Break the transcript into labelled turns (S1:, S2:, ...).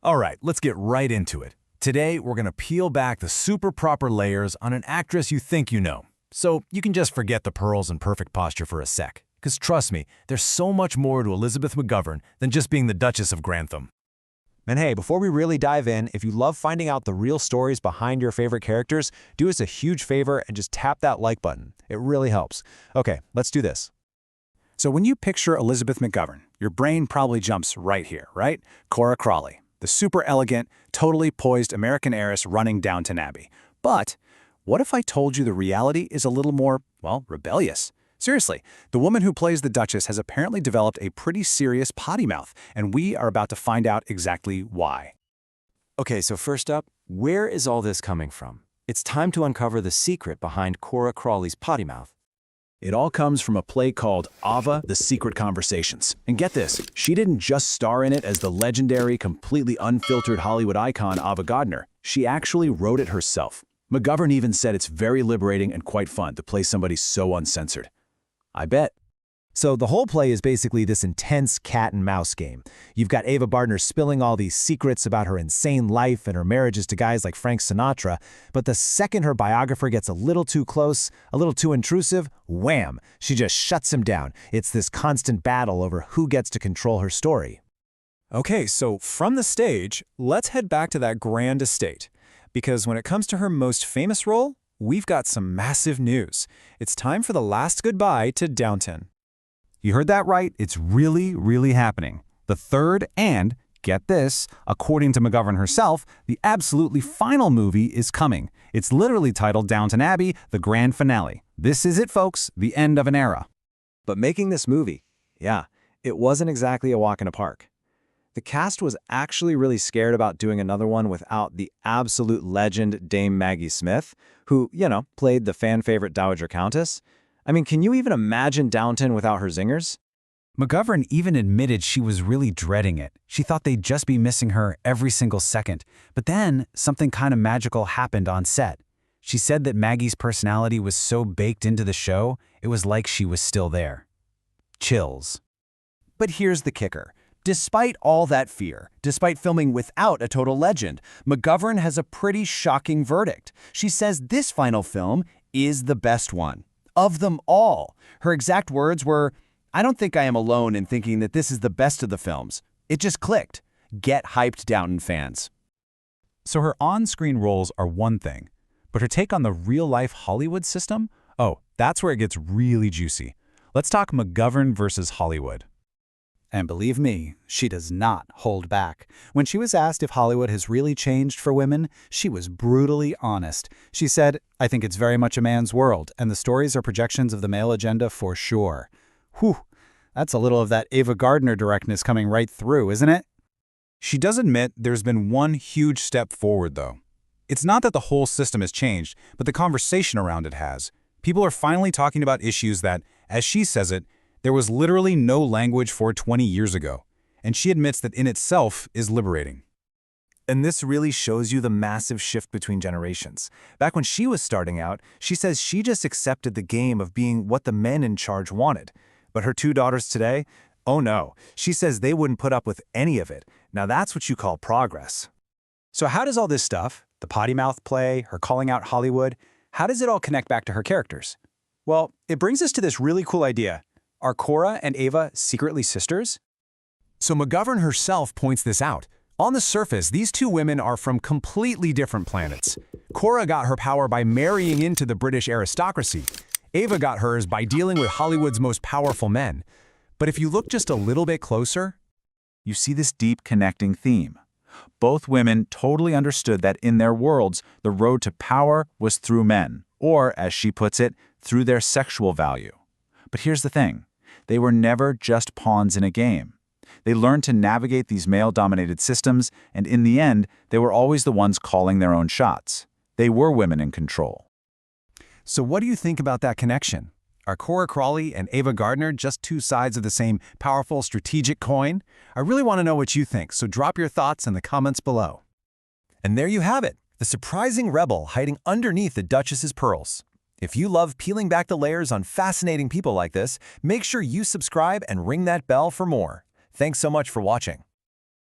S1: All right, let's get right into it. Today, we're going to peel back the super proper layers on an actress you think you know. So you can just forget the pearls and perfect posture for a sec. Because trust me, there's so much more to Elizabeth McGovern than just being the Duchess of Grantham.
S2: And hey, before we really dive in, if you love finding out the real stories behind your favorite characters, do us a huge favor and just tap that like button. It really helps. Okay, let's do this.
S3: So when you picture Elizabeth McGovern, your brain probably jumps right here, right? Cora Crawley, the super elegant, totally poised American heiress running Downton Abbey. But what if I told you the reality is a little more, well, rebellious? Seriously, the woman who plays the Duchess has apparently developed a pretty serious potty mouth, and we are about to find out exactly why.
S2: Okay, so first up, where is all this coming from? It's time to uncover the secret behind Cora Crawley's potty mouth.
S3: It all comes from a play called Ava, The Secret Conversations. And get this, she didn't just star in it as the legendary, completely unfiltered Hollywood icon Ava Gardner. She actually wrote it herself. McGovern even said it's very liberating and quite fun to play somebody so uncensored. I bet.
S2: So the whole play is basically this intense cat and mouse game. You've got Ava Gardner spilling all these secrets about her insane life and her marriages to guys like Frank Sinatra, but the second her biographer gets a little too close, a little too intrusive, wham, she just shuts him down. It's this constant battle over who gets to control her story.
S4: Okay, so from the stage, let's head back to that grand estate. Because when it comes to her most famous role, we've got some massive news. It's time for the last goodbye to Downton.
S1: You heard that right, it's really happening. The third and, get this, according to McGovern herself, the absolutely final movie is coming. It's literally titled Downton Abbey, the grand finale. This is it, folks, the end of an era.
S2: But making this movie, yeah, it wasn't exactly a walk in a park. The cast was actually really scared about doing another one without the absolute legend Dame Maggie Smith, who, played the fan-favorite Dowager Countess. I mean, can you even imagine Downton without her zingers?
S1: McGovern even admitted she was really dreading it. She thought they'd just be missing her every single second. But then, something kind of magical happened on set. She said that Maggie's personality was so baked into the show, it was like she was still there. Chills.
S5: But here's the kicker. Despite all that fear, despite filming without a total legend, McGovern has a pretty shocking verdict. She says this final film is the best one. Of them all. Her exact words were, "I don't think I am alone in thinking that this is the best of the films. It just clicked. Get hyped, Downton fans."
S1: So her on-screen roles are one thing, but her take on the real-life Hollywood system? Oh, that's where it gets really juicy. Let's talk McGovern versus Hollywood.
S5: And believe me, she does not hold back. When she was asked if Hollywood has really changed for women, she was brutally honest. She said, "I think it's very much a man's world, and the stories are projections of the male agenda for sure." Whew, that's a little of that Ava Gardner directness coming right through, isn't it?
S4: She does admit there's been one huge step forward, though. It's not that the whole system has changed, but the conversation around it has. People are finally talking about issues that, as she says it, there was literally no language for 20 years ago, and she admits that in itself is liberating.
S6: And this really shows you the massive shift between generations. Back when she was starting out, she says she just accepted the game of being what the men in charge wanted. But her two daughters today, oh no, she says they wouldn't put up with any of it. Now that's what you call progress.
S3: So how does all this stuff, the potty mouth play, her calling out Hollywood, how does it all connect back to her characters? Well, it brings us to this really cool idea. Are Cora and Ava secretly sisters?
S1: So McGovern herself points this out. On the surface, these two women are from completely different planets. Cora got her power by marrying into the British aristocracy. Ava got hers by dealing with Hollywood's most powerful men. But if you look just a little bit closer,
S7: you see this deep connecting theme. Both women totally understood that in their worlds, the road to power was through men, or, as she puts it, through their sexual value. But here's the thing. They were never just pawns in a game. They learned to navigate these male-dominated systems, and in the end, they were always the ones calling their own shots. They were women in control.
S1: So what do you think about that connection? Are Cora Crawley and Ava Gardner just two sides of the same powerful strategic coin? I really want to know what you think, so drop your thoughts in the comments below. And there you have it, the surprising rebel hiding underneath the Duchess's pearls. If you love peeling back the layers on fascinating people like this, make sure you subscribe and ring that bell for more. Thanks so much for watching.